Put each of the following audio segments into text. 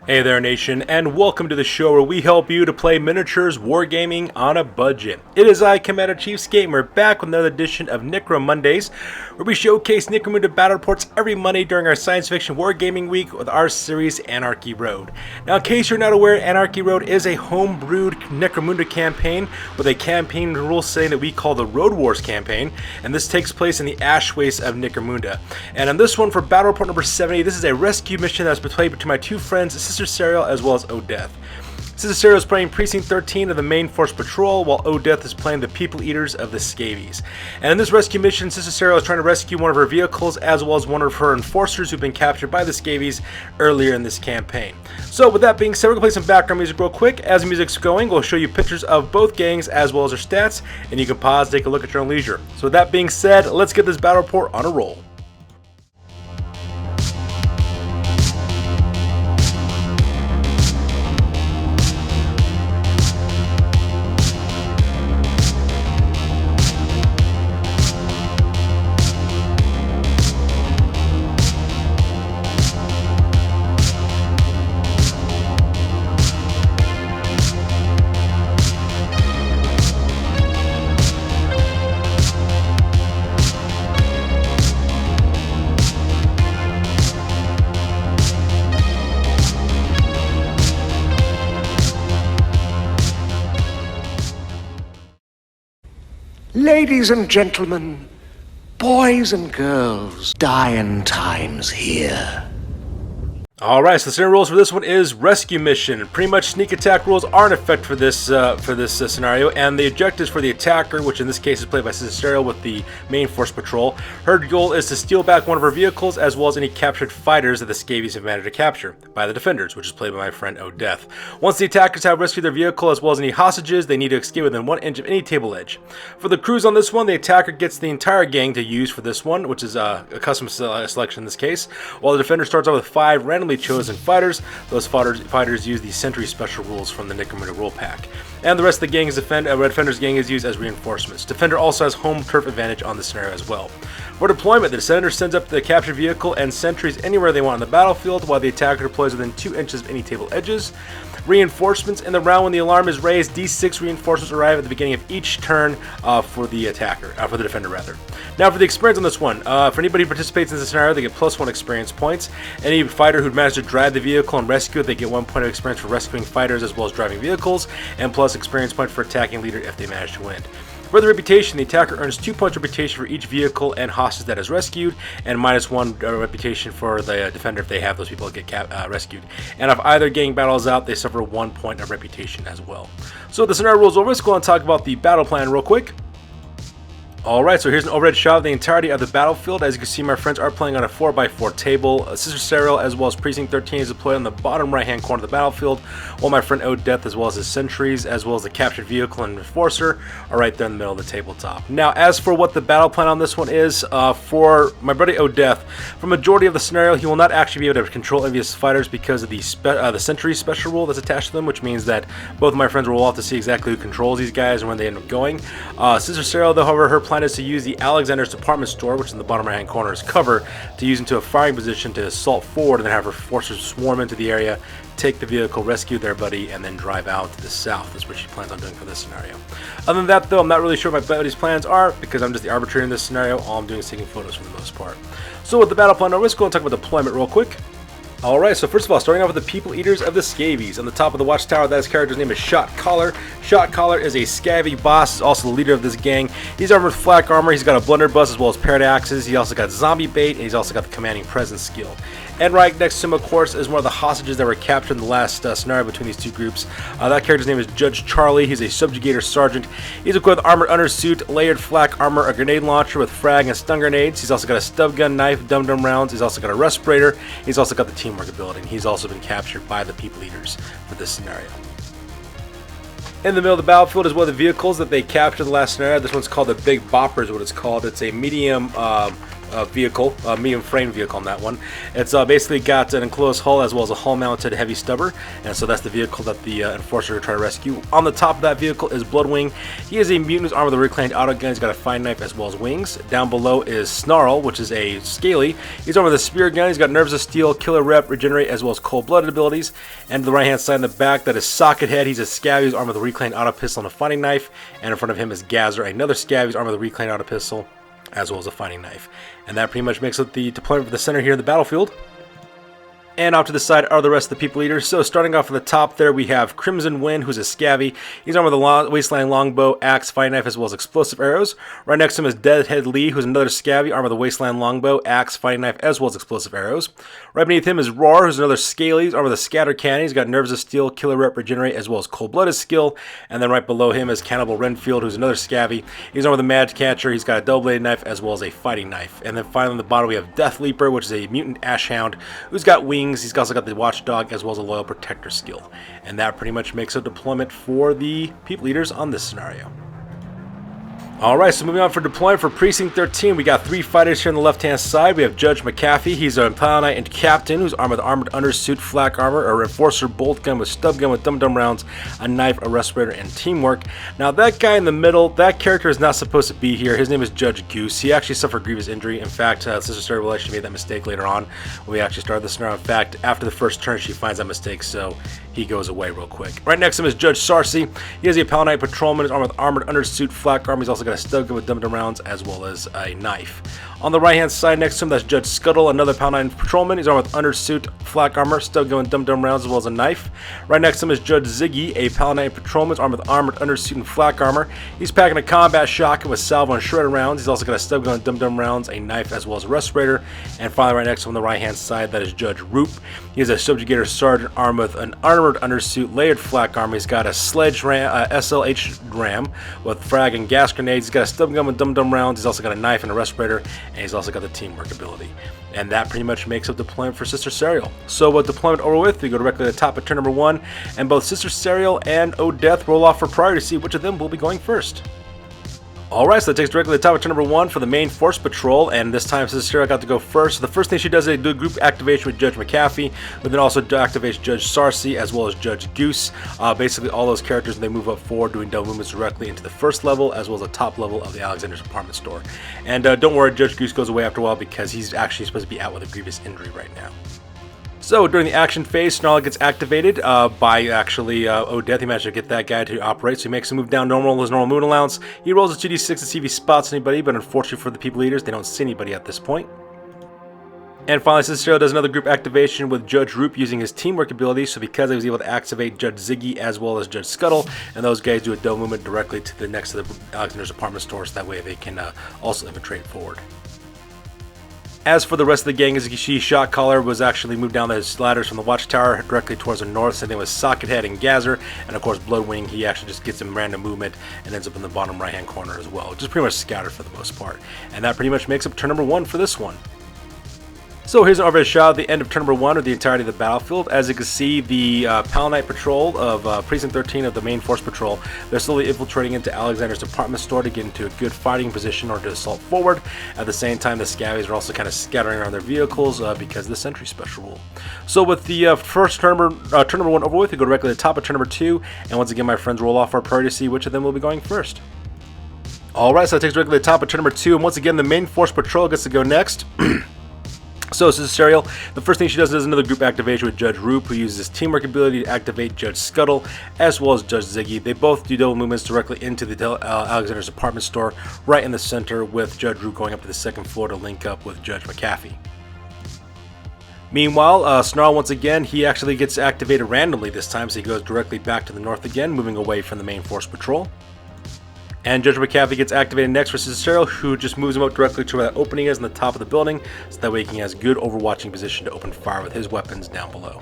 Hey there, nation, and welcome to the show where we help you to play miniatures wargaming on a budget. It is I, Commander Cheapskate, and we're back with another edition of Necro-Mondays, where we showcase Necromunda Battle Reports every Monday during our science fiction wargaming week with our series Anarchy Road. Now, in case you're not aware, Anarchy Road is a home-brewed Necromunda campaign with a campaign rule setting that we call the Road Wars campaign, and this takes place in the ash wastes of Necromunda. And on this one, for Battle Report number 70, this is a rescue mission that's played between my two friends, Sister Serial as well as Odeth. Sister Serial is playing Precinct 13 of the Main Force Patrol, while Odeth is playing the People Eaters of the Scavvies. And in this rescue mission, Sister Serial is trying to rescue one of her vehicles as well as one of her enforcers who've been captured by the Scavvies earlier in this campaign. So with that being said, we're going to play some background music real quick. As the music's going, we'll show you pictures of both gangs as well as their stats, and you can pause, take a look at your own leisure. So with that being said, let's get this battle report on a roll. Ladies and gentlemen, boys and girls, dying times here. Alright, so the standard rules for this one is rescue mission. Pretty much sneak attack rules are in effect for this scenario, and the objectives for the attacker, which in this case is played by Sister Serial with the Main Force Patrol. Her goal is to steal back one of her vehicles as well as any captured fighters that the Scavvies have managed to capture by the defenders, which is played by my friend Odeth. Once the attackers have rescued their vehicle as well as any hostages, they need to escape within 1 inch of any table edge. For the crews on this one, the attacker gets the entire gang to use for this one, which is a custom selection in this case, while the defender starts off with 5 randomly chosen fighters. Those fighters use the Sentry special rules from the Necromunda rule pack. And the rest of the gang is Defender's gang is used as reinforcements. Defender also has home turf advantage on this scenario as well. For deployment, the Defender sends up the captured vehicle and sentries anywhere they want on the battlefield, while the attacker deploys within 2 inches of any table edges. Reinforcements in the round when the alarm is raised, D6 reinforcements arrive at the beginning of each turn for the defender rather. Now for the experience on this one, for anybody who participates in this scenario, they get +1 experience points. Any fighter who managed to drive the vehicle and rescue it, they get 1 point of experience for rescuing fighters as well as driving vehicles, and plus experience point for attacking leader if they manage to win. For the reputation, the attacker earns 2 points reputation for each vehicle and hostage that is rescued, and -1 reputation for the defender if they have those people get rescued. And if either gang battles out, they suffer 1 point of reputation as well. So the scenario rules over, let's go and talk about the battle plan real quick. Alright, so here's an overhead shot of the entirety of the battlefield. As you can see, my friends are playing on a 4x4 table. Sister Serial as well as Precinct 13 is deployed on the bottom right hand corner of the battlefield, while my friend Odeth as well as his sentries as well as the captured vehicle and enforcer are right there in the middle of the tabletop. Now as for what the battle plan on this one is, for my buddy Odeth, for majority of the scenario he will not actually be able to control any of his fighters because of the sentry special rule that's attached to them, which means that both of my friends will have to see exactly who controls these guys and when they end up going. Sister Serial, though, however, her plan is to use the Alexander's department store, which is in the bottom right hand corner, as cover to use into a firing position to assault forward and then have her forces swarm into the area, take the vehicle, rescue their buddy, and then drive out to the south. That's what she plans on doing for this scenario. Other than that, though, I'm not really sure what my buddy's plans are because I'm just the arbitrator in this scenario. All I'm doing is taking photos for the most part. So with the battle plan, let's go and talk about deployment real quick. Alright, so first of all, starting off with the People Eaters of the Scavvies. On the top of the watchtower, that his character's name is Shot Caller. Shot Caller is a Scavvy boss, he's also the leader of this gang. He's armored with flak armor, he's got a blunderbuss as well as paired axes, he also got zombie bait, and he's also got the commanding presence skill. And right next to him, of course, is one of the hostages that were captured in the last scenario between these two groups. That character's name is Judge Charlie. He's a subjugator sergeant. He's equipped with armored undersuit, layered flak armor, a grenade launcher with frag and stun grenades. He's also got a stub gun knife, dum-dum rounds. He's also got a respirator. He's also got the teamwork ability. And he's also been captured by the People Eaters for this scenario. In the middle of the battlefield is one of the vehicles that they captured in the last scenario. This one's called the Big Bopper is what it's called. It's a medium vehicle, medium frame vehicle on that one. It's basically got an enclosed hull as well as a hull-mounted heavy stubber, and so that's the vehicle that the Enforcer are trying to rescue. On the top of that vehicle is Bloodwing. He is a mutant who's armed with a reclaimed autogun. He's got a fine knife as well as wings. Down below is Snarl, which is a Scaly. He's armed with a spear gun. He's got nerves of steel, killer rep, regenerate, as well as cold-blooded abilities. And to the right-hand side in the back, that is Sockethead. He's a Scavvy who's armed with a reclaimed auto pistol and a fighting knife. And in front of him is Gazer, another Scavvy who's armed with a reclaimed auto pistol as well as a fighting knife. And that pretty much makes up the deployment for the center here in the battlefield. And off to the side are the rest of the people leaders. So starting off at the top there, we have Crimson Wind, who's a Scavvy. He's armed with a Wasteland Longbow, axe, fighting knife, as well as explosive arrows. Right next to him is Deadhead Lee, who's another Scavvy, armed with a Wasteland Longbow, axe, fighting knife, as well as explosive arrows. Right beneath him is Roar, who's another Scaly. He's armed with a Scatter Cannon. He's got Nerves of Steel, killer rep, regenerate, as well as cold-blooded skill. And then right below him is Cannibal Renfield, who's another Scavvy. He's armed with a Mad Catcher. He's got a double-bladed knife, as well as a fighting knife. And then finally on the bottom we have Death Leaper, which is a mutant Ash Hound, who's got wings. He's also got the Watchdog as well as a Loyal Protector skill. And that pretty much makes a deployment for the people leaders on this scenario. Alright, so moving on for deployment for Precinct 13, we got 3 fighters here on the left-hand side. We have Judge McAfee. He's a Impala Knight and Captain who's armed with armored undersuit, flak armor, a Enforcer bolt gun with stub gun with dum-dum rounds, a knife, a respirator, and teamwork. Now that guy in the middle, that character is not supposed to be here. His name is Judge Goose. He actually suffered grievous injury. In fact, Sister Sarah will actually made that mistake later on when we actually started the scenario. In fact, after the first turn, she finds that mistake, so he goes away real quick. Right next to him is Judge Sarcy. He is a Impala Knight Patrolman. He's armed with armored undersuit, flak armor. He's also got a stub gun with dum-dum rounds as well as a knife. On the right hand side next to him, that's Judge Scuttle, another Impala Knight Patrolman. He's armed with undersuit, flak armor, stub gun with dum-dum rounds as well as a knife. Right next to him is Judge Ziggy, a Impala Knight Patrolman. He's armed with armored undersuit and flak armor. He's packing a combat shotgun with salvo and shredder rounds. He's also got a stub gun with dum-dum rounds, a knife as well as a respirator. And finally right next to him on the right hand side, that is Judge Roop. He is a Subjugator Sergeant armed with an armored undersuit, layered flak armor. He's got a sledge ram, SLH ram with frag and gas grenades. He's got a stub gun with dum-dum rounds. He's also got a knife and a respirator, and he's also got the teamwork ability. And that pretty much makes up deployment for Sister Serial. So with deployment over with, we go directly to the top of turn number 1, and both Sister Serial and Odeth roll off for priority to see which of them will be going first. Alright, so that takes directly to the top of turn number 1 for the main force patrol, and this time Sister Sarah got to go first. So the first thing she does is do a group activation with Judge McAfee, but then also activates Judge Sarcy as well as Judge Goose. Basically all those characters, they move up forward, doing double movements directly into the first level as well as the top level of the Alexander's apartment store. And don't worry, Judge Goose goes away after a while because he's actually supposed to be out with a grievous injury right now. So during the action phase, Snarl gets activated by actually Odeth. He managed to get that guy to operate, so he makes a move down normal, his normal movement allowance. He rolls a 2d6 to see if he spots anybody, but unfortunately for the people leaders, they don't see anybody at this point. And finally, Sister Serial does another group activation with Judge Roop using his teamwork ability, so because he was able to activate Judge Ziggy as well as Judge Scuttle, and those guys do a double movement directly to the next to the Alexander's apartment store, so that way they can also infiltrate forward. As for the rest of the gang, as you see, Shot Caller was actually moved down the ladders from the watchtower directly towards the north. Same thing with Sockethead and Gazer, and of course Bloodwing. He actually just gets some random movement and ends up in the bottom right hand corner as well, just pretty much scattered for the most part. And that pretty much makes up turn number 1 for this one. So here's an overhead shot at the end of turn number 1 of the entirety of the battlefield. As you can see, the Pal Knight Patrol of Precinct 13 of the main force patrol, they're slowly infiltrating into Alexander's department store to get into a good fighting position or to assault forward. At the same time, the Scavvies are also kind of scattering around their vehicles because of the sentry special rule. So with the first turn number 1 over with, we go directly to the top of turn number 2, and once again, my friends roll off our priority to see which of them will be going first. Alright, so that takes directly to the top of turn number 2, and once again, the main force patrol gets to go next. So Sister Serial, the first thing she does is another group activation with Judge Roop, who uses his teamwork ability to activate Judge Scuttle as well as Judge Ziggy. They both do double movements directly into the Alexander's apartment store, right in the center, with Judge Roop going up to the second floor to link up with Judge McAfee. Meanwhile, Snarl, once again, he actually gets activated randomly this time, so he goes directly back to the north again, moving away from the main force patrol. And Judge McAfee gets activated next for Sister Serial, who just moves him up directly to where that opening is in the top of the building, so that way he has good overwatching position to open fire with his weapons down below.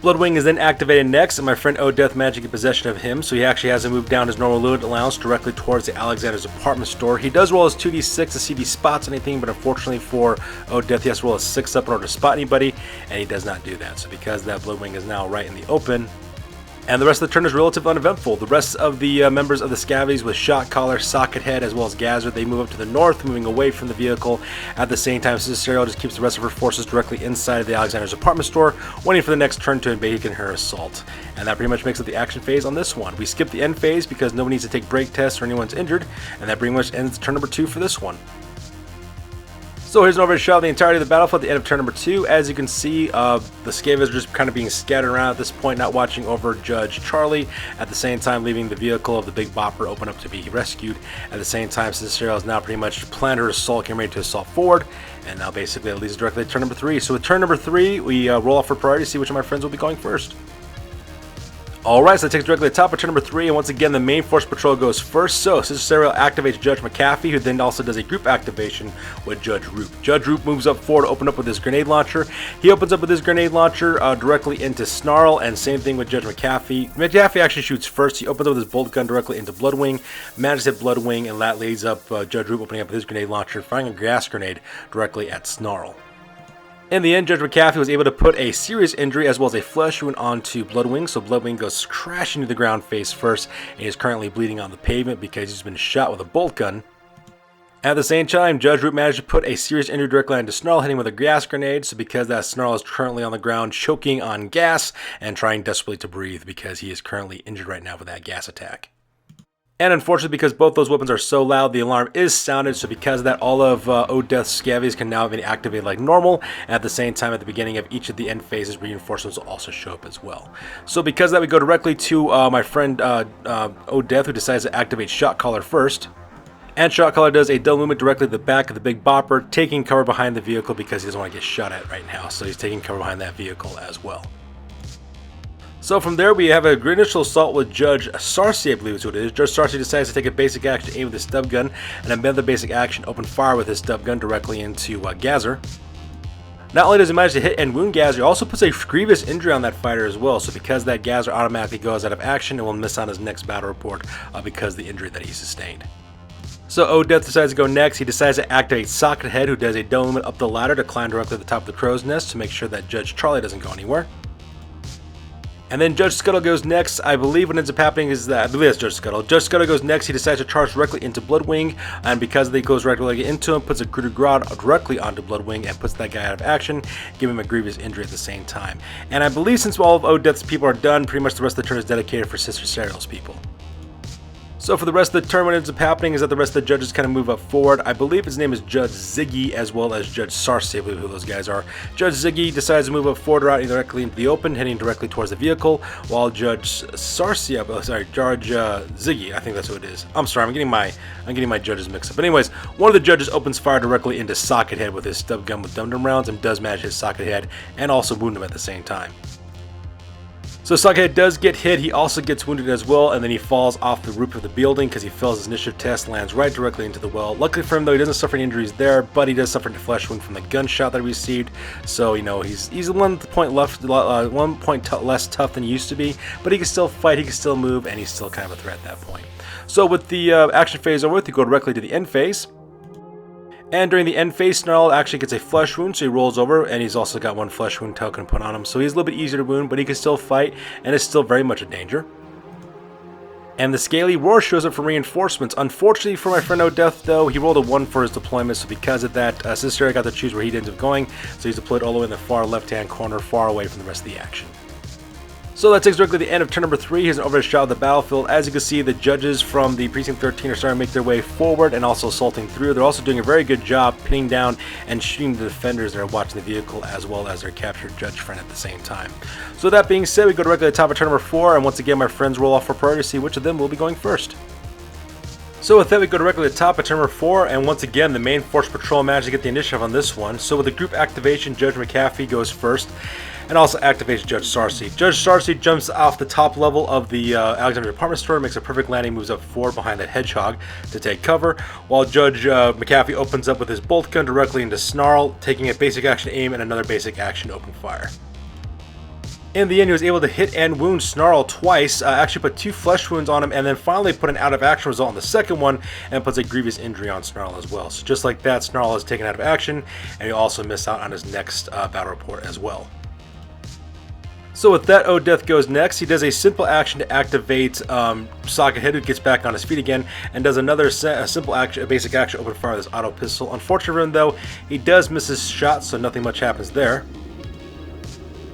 Bloodwing is then activated next, and my friend Odeth managed to get possession of him, so he actually has to move down his normal movement allowance directly towards the Alexander's apartment store. He does roll his 2d6 to see if he spots anything, but unfortunately for Odeth, he has to roll a 6 up in order to spot anybody, and he does not do that. So because that Bloodwing is now right in the open, And the rest of the turn is relatively uneventful. The rest of the members of the Scavvies with Shot Caller, Socket Head, as well as Gazer, they move up to the north, moving away from the vehicle. At the same time, Cicero just keeps the rest of her forces directly inside of the Alexander's apartment store, waiting for the next turn to invade her assault. And that pretty much makes it the action phase on this one. We skip the end phase because nobody needs to take break tests or anyone's injured, and that pretty much ends turn number 2 for this one. So here's an overhead shot of the entirety of the battlefield at the end of turn number 2. As you can see, the Scavvies are just kind of being scattered around at this point, not watching over Judge Charlie, at the same time leaving the vehicle of the Big Bopper open up to be rescued. At the same time, Cicero is now pretty much planned her assault, getting ready to assault forward, and now basically it leads directly to turn number 3. So with turn number 3, we roll off for priority to see which of my friends will be going first. Alright, so that takes us directly to the top of turn number 3, and once again the main force patrol goes first. So Cicero activates Judge McAfee, who then also does a group activation with Judge Roop. Judge Roop moves up forward to open up with his grenade launcher. He opens up with his grenade launcher directly into Snarl, and same thing with Judge McAfee. McAfee actually shoots first. He opens up with his bolt gun directly into Bloodwing, manages to hit Bloodwing, and that leads up Judge Roop opening up with his grenade launcher, firing a gas grenade directly at Snarl. In the end, Judge McAfee was able to put a serious injury as well as a flesh wound onto Bloodwing, so Bloodwing goes crashing to the ground face first, and he is currently bleeding on the pavement because he's been shot with a bolt gun. At the same time, Judge Root managed to put a serious injury directly onto Snarl, hitting with a gas grenade, so because that Snarl is currently on the ground choking on gas and trying desperately to breathe because he is currently injured right now with that gas attack. And unfortunately, because both those weapons are so loud, the alarm is sounded, so because of that, all of Odeth's Scavvies can now be activated like normal, and at the same time, at the beginning of each of the end phases, reinforcements will also show up as well. So because of that, we go directly to my friend Odeth, who decides to activate Shot Caller first. And Shot Caller does a double movement directly to the back of the Big Bopper, taking cover behind the vehicle because he doesn't want to get shot at right now, so he's taking cover behind that vehicle as well. So from there, we have a initial assault with Judge Sarcy, I believe is what it is. Judge Sarcy decides to take a basic action, aim with his stub gun, and then bend the basic action, open fire with his stub gun directly into Gazer. Not only does he manage to hit and wound Gazer, he also puts a grievous injury on that fighter as well. So because that Gazer automatically goes out of action and will miss on his next battle report because of the injury that he sustained. So Odeth decides to go next. He decides to activate Socket Head, who does a double movement up the ladder to climb directly to the top of the crow's nest to make sure that Judge Charlie doesn't go anywhere. And then Judge Scuttle goes next. I believe what ends up happening is that, I believe it's Judge Scuttle. Judge Scuttle goes next. He decides to charge directly into Bloodwing, and because he goes directly into him, puts a coup de grace directly onto Bloodwing and puts that guy out of action, giving him a grievous injury at the same time. And I believe since all of Odeth's people are done, pretty much the rest of the turn is dedicated for Sister Serial's people. So for the rest of the turn, what ends up happening is that the rest of the judges kind of move up forward. I believe his name is Judge Ziggy, as well as Judge Sarcy, I believe who those guys are. Judge Ziggy decides to move up forward, out directly into the open, heading directly towards the vehicle, while Judge Sarcy, Judge Ziggy, I think that's who it is. I'm sorry, I'm getting my judges mixed up. But anyways, one of the judges opens fire directly into Socket Head with his stub gun with dum-dum rounds and does manage his Socket Head and also wound him at the same time. So Socket does get hit, he also gets wounded as well, and then he falls off the roof of the building because he fails his initiative test, lands right directly into the well. Luckily for him though, he doesn't suffer any injuries there, but he does suffer a flesh wound from the gunshot that he received. So, you know, he's 1 point less tough than he used to be, but he can still fight, he can still move, and he's still kind of a threat at that point. So with the action phase over with, you go directly to the end phase. And during the end phase, Snarl actually gets a flesh wound, so he rolls over, and he's also got 1 flesh wound token put on him. So he's a little bit easier to wound, but he can still fight, and is still very much a danger. And the Scaly Roar shows up for reinforcements. Unfortunately for my friend Odeth, though, he rolled a 1 for his deployment, so because of that, Sister got to choose where he ends up going, so he's deployed all the way in the far left-hand corner, far away from the rest of the action. So that takes directly to the end of turn number 3. Here's an overhead shot of the battlefield. As you can see, the judges from the Precinct 13 are starting to make their way forward and also assaulting through. They're also doing a very good job pinning down and shooting the defenders that are watching the vehicle as well as their captured judge friend at the same time. So that being said, we go directly to the top of turn number 4, and once again my friends roll off for priority to see which of them will be going first. So with that, we go directly to the top of turn number 4, and once again the main force patrol managed to get the initiative on this one. So with the group activation, Judge McAfee goes first, and also activates Judge Sarcy. Judge Sarcy jumps off the top level of the Alexander department store, makes a perfect landing, moves up forward behind that hedgehog to take cover, while Judge McAfee opens up with his bolt gun directly into Snarl, taking a basic action aim and another basic action open fire. In the end, he was able to hit and wound Snarl twice, actually put 2 flesh wounds on him, and then finally put an out of action result on the second one, and puts a grievous injury on Snarl as well. So just like that, Snarl is taken out of action, and he also missed out on his next battle report as well. So with that, O'Death goes next. He does a simple action to activate Sockhead, who gets back on his feet again, and does another simple action, a basic action, open fire with his auto pistol. Unfortunately for him, though, he does miss his shot, so nothing much happens there.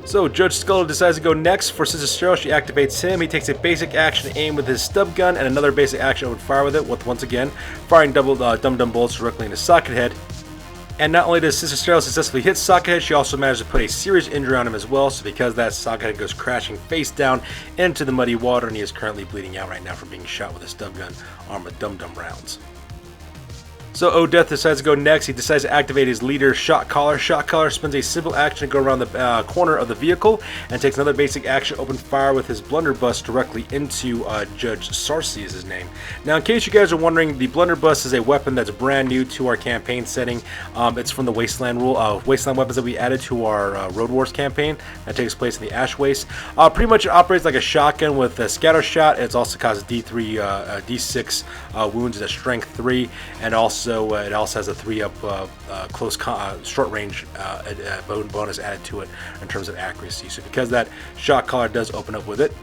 So Judge Skull decides to go next. For Sister Cheryl, she activates him. He takes a basic action to aim with his stub gun, and another basic action open fire with it, with once again firing double dum-dum bolts directly into Sockhead. And not only does Sister Cheryl successfully hit Sockhead, she also managed to put a serious injury on him as well. So because of that, Sockhead goes crashing face down into the muddy water, and he is currently bleeding out right now from being shot with a stub gun armed with dum-dum rounds. So O'Death decides to go next. He decides to activate his leader, Shot Caller. Shot Caller spends a simple action to go around the corner of the vehicle and takes another basic action, open fire with his blunderbuss directly into Judge Sarcy is his name. Now, in case you guys are wondering, the blunderbuss is a weapon that's brand new to our campaign setting. It's from the Wasteland rule, Wasteland weapons that we added to our Road Wars campaign that takes place in the Ash Waste. Pretty much it operates like a shotgun with a scatter shot. It also causes D6 wounds at strength 3, and also it also has a 3-up close short range bonus added to it in terms of accuracy. So because that Shot Caller does open up with it,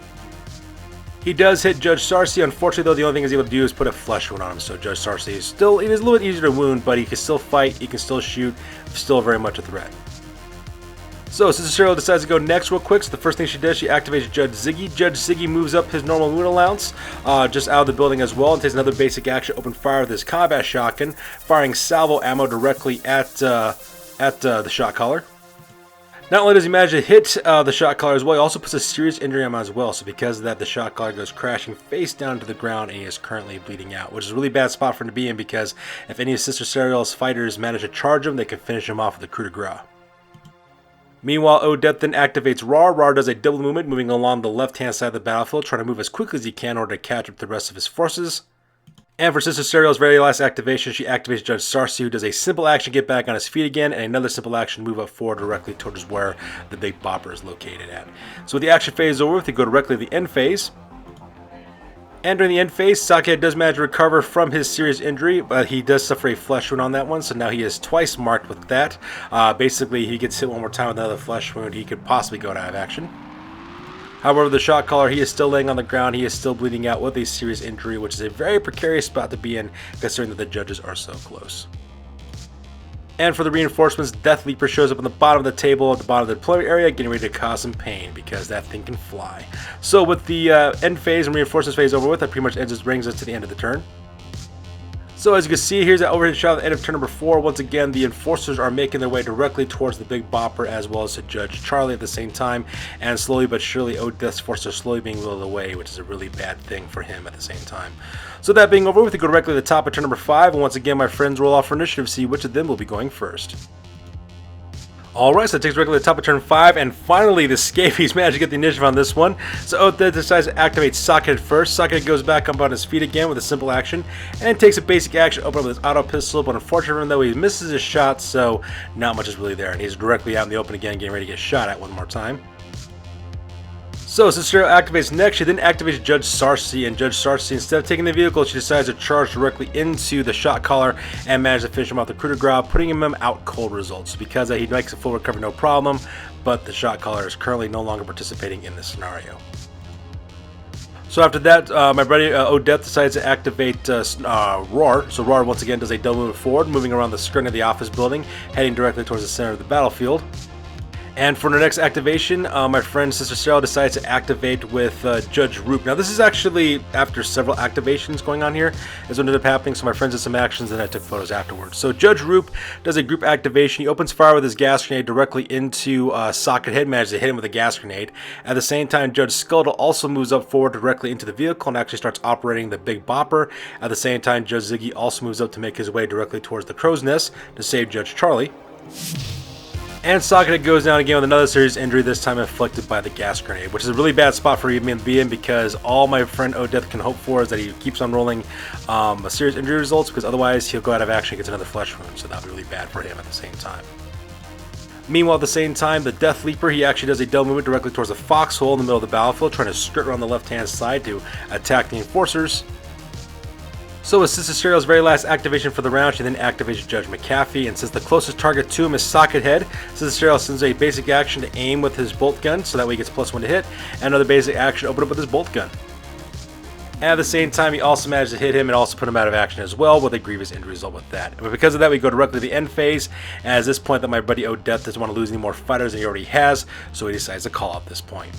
he does hit Judge Sarcy. Unfortunately, though, the only thing he's able to do is put a flesh wound on him. So Judge Sarcy is still, it is a little bit easier to wound, but he can still fight, he can still shoot, still very much a threat. So Sister Cheryl decides to go next real quick. So the first thing she does, she activates Judge Ziggy. Judge Ziggy moves up his normal wound allowance just out of the building as well, and takes another basic action, open fire with his combat shotgun, firing salvo ammo directly at the Shot Caller. Not only does he manage to hit the Shot Caller as well, he also puts a serious injury on him as well. So because of that, the Shot Caller goes crashing face down to the ground, and he is currently bleeding out, which is a really bad spot for him to be in, because if any of Sister Cheryl's fighters manage to charge him, they can finish him off with a coup de grace. Meanwhile, O'Death then activates Rar. Rar does a double movement, moving along the left-hand side of the battlefield, trying to move as quickly as he can in order to catch up the rest of his forces. And for Sister Cheryal's very last activation, she activates Judge Sarcy, who does a simple action, get back on his feet again, and another simple action, move up forward directly towards where the Big Bopper is located at. So with the action phase is over, we go directly to the end phase. And during the end phase, Sockhead does manage to recover from his serious injury, but he does suffer a flesh wound on that one, so now he is twice marked with that. Basically, he gets hit one more time with another flesh wound, he could possibly go out of action. However, the Shot Caller, he is still laying on the ground, he is still bleeding out with a serious injury, which is a very precarious spot to be in, considering that the judges are so close. And for the reinforcements, Death Leaper shows up on the bottom of the table at the bottom of the deployment area, getting ready to cause some pain because that thing can fly. So with the end phase and reinforcements phase over with, that pretty much brings us to the end of the turn. So as you can see, here's that overhead shot at the end of turn number 4. Once again, the enforcers are making their way directly towards the Big Bopper as well as to Judge Charlie at the same time, and slowly but surely O'Death's forces are slowly being whittled away, which is a really bad thing for him at the same time. So that being over with, we go directly to the top of turn number 5, and once again my friends roll off for initiative to see which of them will be going first. Alright, so it takes directly to the top of turn 5, and finally the Scavvies manage to get the initiative on this one. So O'Death decides to activate Sockhead first. Sockhead goes back up on his feet again with a simple action, and takes a basic action, open up with his auto pistol, but unfortunately though he misses his shot, so not much is really there, and he's directly out in the open again, getting ready to get shot at one more time. So Sister Cheryl activates next. She then activates Judge Sarcy, and Judge Sarcy, instead of taking the vehicle, she decides to charge directly into the Shot Caller and manages to finish him off the coup de grace, putting him out cold results. Because he makes a full recovery, no problem, but the Shot Caller is currently no longer participating in this scenario. So after that, my buddy O'Death decides to activate Roar. So Roar once again does a double move forward, moving around the skirting of the office building, heading directly towards the center of the battlefield. And for the next activation, my friend Sister Cheryl decides to activate with Judge Roop. Now this is actually after several activations going on here is what ended up happening, so my friends did some actions and I took photos afterwards. So Judge Roop does a group activation. He opens fire with his gas grenade directly into Sockhead, manages to hit him with a gas grenade. At the same time, Judge Scuttle also moves up forward directly into the vehicle and actually starts operating the Big Bopper. At the same time, Judge Ziggy also moves up to make his way directly towards the Crow's Nest to save Judge Charlie. And Sockhead goes down again with another serious injury, this time inflicted by the gas grenade, which is a really bad spot for him to be in, because all my friend O'Death can hope for is that he keeps on rolling a serious injury results, because otherwise he'll go out of action and gets another flesh wound, so that'll be really bad for him at the same time. Meanwhile, at the same time, the Death Leaper, he actually does a double movement directly towards the foxhole in the middle of the battlefield, trying to skirt around the left-hand side to attack the enforcers. So with Sister Serial's very last activation for the round, she then activates Judge McAfee, and since the closest target to him is Socket Head, Sister Serial sends a basic action to aim with his bolt gun, so that way he gets +1 to hit, and another basic action open up with his bolt gun. At the same time, he also managed to hit him and also put him out of action as well, with a grievous injury result with that. But because of that, we go directly to the end phase, and at this point that my buddy Odette doesn't want to lose any more fighters than he already has, so he decides to call out this point.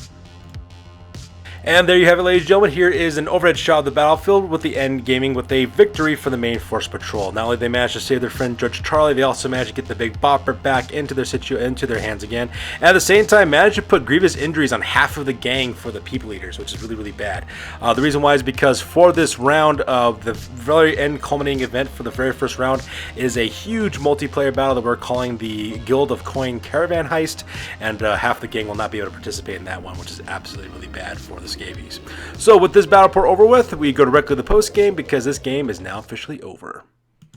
And there you have it, ladies and gentlemen. Here is an overhead shot of the battlefield with the end gaming with a victory for the main force patrol. Not only did they manage to save their friend Judge Charlie, they also managed to get the Big Bopper back into their hands again. And at the same time, managed to put grievous injuries on half of the gang for the People Eaters, which is really, really bad. The reason why is because for this round of the very end culminating event for the very first round is a huge multiplayer battle that we're calling the Guild of Coin Caravan Heist, and half the gang will not be able to participate in that one, which is absolutely really bad for the Scavvies. So with this battle report over with, we go directly to the post game because this game is now officially over.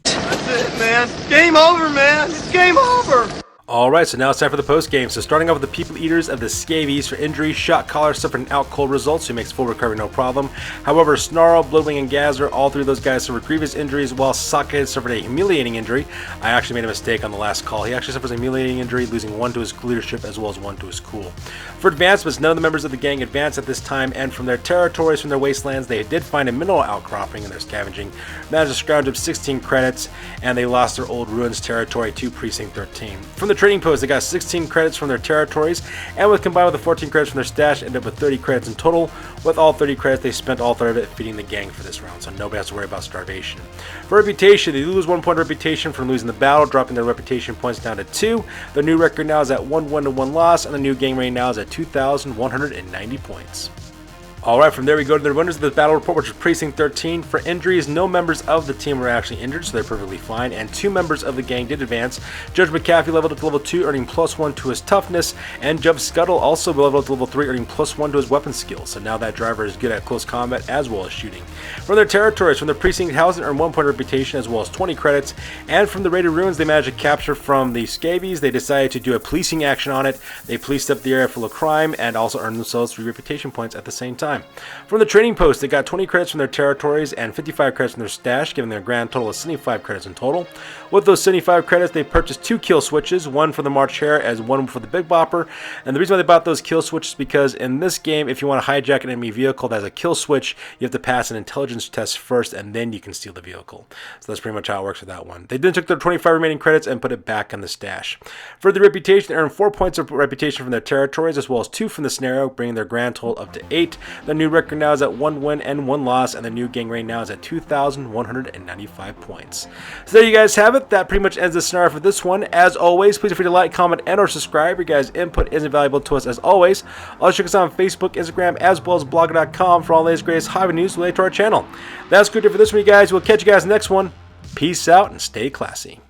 That's it, man. Game over, man. It's game over. Alright, so now it's time for the post-game. So starting off with the People Eaters of the Scavvies for injury, Shot Caller suffered an out cold result, so he makes full recovery no problem. However, Snarl, Bloodwing, and Gazzer, all three of those guys suffered grievous injuries, while Socket suffered a humiliating injury. I actually made a mistake on the last call. He actually suffers a humiliating injury, losing 1 to his leadership as well as 1 to his cool. For advancements, none of the members of the gang advanced at this time, and from their territories, from their wastelands, they did find a mineral outcropping in their scavenging, managed to scrounge up 16 credits, and they lost their old ruins territory to Precinct 13. From the trading post, they got 16 credits from their territories, and with combined with the 14 credits from their stash, ended up with 30 credits in total. With all 30 credits, they spent all 30 of it feeding the gang for this round, so nobody has to worry about starvation. For reputation, they lose 1 point of reputation from losing the battle, dropping their reputation points down to 2. Their new record now is at 1 win to 1 loss, and the new gang rating now is at 2,190 points. Alright, from there we go to the winners of the battle report, which is Precinct 13. For injuries, no members of the team were actually injured, so they're perfectly fine, and 2 members of the gang did advance. Judge McAfee leveled up to level 2, earning +1 to his toughness, and Jump Scuttle also leveled up to level 3, earning +1 to his weapon skill, so now that driver is good at close combat as well as shooting. From their territories, from the Precinct Housing, earned 1 point of reputation as well as 20 credits, and from the raided ruins they managed to capture from the Scavvies, they decided to do a policing action on it. They policed up the area full of crime, and also earned themselves 3 reputation points at the same time. From the trading post, they got 20 credits from their territories and 55 credits from their stash, giving their grand total of 75 credits in total. With those 75 credits, they purchased 2 kill switches, 1 for the March Hare as 1 for the Big Bopper. And the reason why they bought those kill switches is because in this game, if you want to hijack an enemy vehicle that has a kill switch, you have to pass an intelligence test first, and then you can steal the vehicle. So that's pretty much how it works with that one. They then took their 25 remaining credits and put it back in the stash. For the reputation, they earned 4 points of reputation from their territories, as well as 2 from the scenario, bringing their grand total up to 8. The new record now is at 1 win and 1 loss, and the new gang rating now is at 2,195 points. So there you guys have it. That pretty much ends the scenario for this one. As always, please feel free to like, comment, and or subscribe. Your guys' input is invaluable to us as always. Also check us out on Facebook, Instagram, as well as blogger.com for all the latest greatest hobby news related to our channel. That's good for this one, you guys. We'll catch you guys next one. Peace out and stay classy.